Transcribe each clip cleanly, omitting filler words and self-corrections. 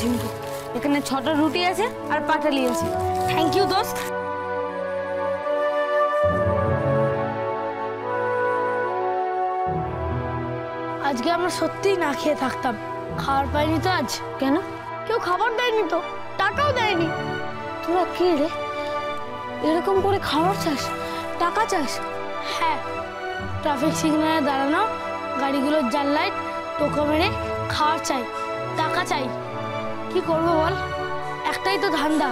ঝিমকু, এখানে 6টা রুটি আছে আর পাটালি আছে। থ্যাংক ইউ দোস্ত। আজকে আমরা সত্যিই না খেয়ে থাকতাম, খাবার পাইনি তো আজ। কেন? কেউ খাবার দেয়নি তো, টাকাও দেয়নি। তোরা কি রে এরকম করে খাবার চাস, টাকা চাস? হ্যাঁ, ট্রাফিক সিগন্যালে দাঁড়ানো গাড়িগুলোর জাল লাইট টোকা মেরে খাওয়ার চাই, টাকা চাই। কি করবো বল, একটাই তো ধান্দা,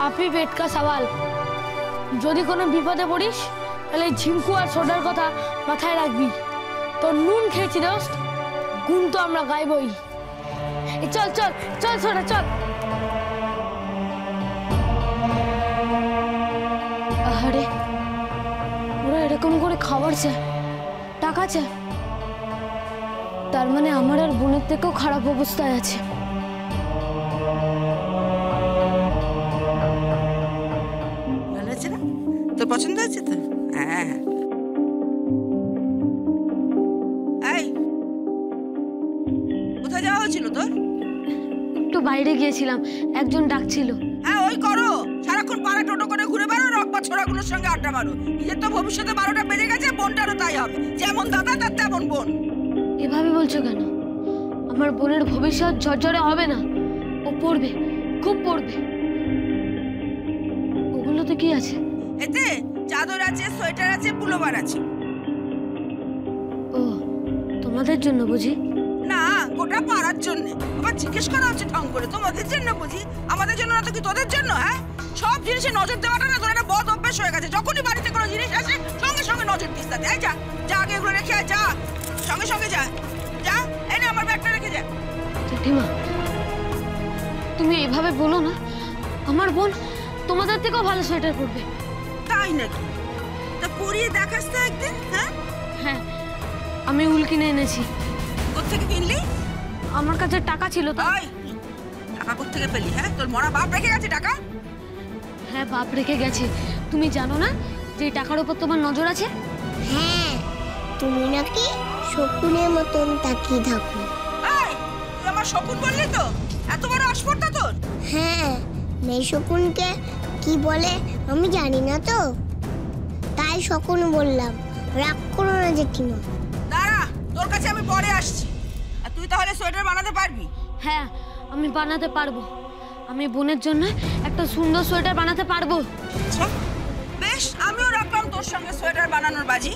আপনি পেট কা সওয়াল। যদি কোনো বিপদে পড়িস তাহলে ঝিমকু আর সোডার কথা মাথায় রাখবি। তোর নুন খেয়েছি দোস্ত, গুণ তো আমরা গাইবই। চল চল চল সোডা চল। আরে ওরা এরকম করে খাবার চায়, টাকা চায়, তার মানে আমার আর বোনের থেকেও খারাপ অবস্থায় আছে। ভালো আছে না? তোর পছন্দ হয়েছে তো? হ্যাঁ। এই কোথায় যাওয়া হয়েছিল তোর? একটু বাইরে গিয়েছিলাম, একজন ডাকছিল। হ্যাঁ ওই করো, সারাক্ষণ পাড়া টোটো করে ঘুরে বেড়ো, রকবা ছোড়াগুলোর সঙ্গে আড্ডা মারো। নিজের তো ভবিষ্যতে 12টা বেজে গেছে, বোনটারও তাই হবে। যেমন দাদা তার তেমন বোন। এভাবে বলছো কেন? আমার বোনের ভবিষ্যৎ ঝরঝরে হবে না, ও পড়বে, খুব পড়বে। ওগুলোতে কি আছে? এতে চাদর আছে, সোয়েটার আছে, পুলোভার আছে। ও তোমাদের জন্য বুঝি? না, গোটা পাড়ার জন্য। আবার জিজ্ঞেস করা হচ্ছে ঢং করে, তোমাদের জন্য বুঝি? আমাদের জন্য না তো কি তোদের জন্য? হ্যাঁ, সব জিনিসে নজর দেওয়াটা না তোর একটা বদ অভ্যাস হয়ে গেছে। যখনই বাড়িতে কোনো জিনিস আসে সঙ্গে সঙ্গে নজর দিস তাতে। যা যা, আগে এগুলো রেখে আয়, যা সঙ্গে সঙ্গে যা যা। এনে আমার ব্যাগটা রেখে যা। জেঠিমা তুমি এভাবে বলো না, আমার বোন তোমাদের থেকেও ভালো সোয়েটার পরবে। তাই নাকি? তা পরিয়ে দেখাস তো একদিন। হ্যাঁ হ্যাঁ, আমি উল কিনে এনেছি। কোত্থেকে কিনলি? আমার কাছে টাকা ছিল তো। ওই টাকা কোত্থেকে পেলি? হ্যাঁ, তোর মরা বাপ রেখে গেছে টাকা? হ্যাঁ, বাপ রেখে গেছে। তুমি জানো না যে টাকার উপর তোমার নজর আছে? হ্যাঁ, তুমি নাকি শকুনের মতন তাকিয়ে থাকো। এই তুই আমার শকুন বললি তো? এত বড় আসপর্দা তোর? হ্যাঁ, মেয়ে শকুনকে কি বলে আমি জানি না তো, তাই শকুন বললাম। রাগ করো না জেঠিমা। দাঁড়া, তোর কাছে আমি পরে আসছি। আর তুই তাহলে সোয়েটার বানাতে পারবি? হ্যাঁ, আমি বানাতে পারবো। আমি বোনের জন্য একটা সুন্দর সোয়েটার বানাতে পারবো। আচ্ছা বেশ, আমিও রাখলাম তোর সঙ্গে সোয়েটার বানানোর বাজি।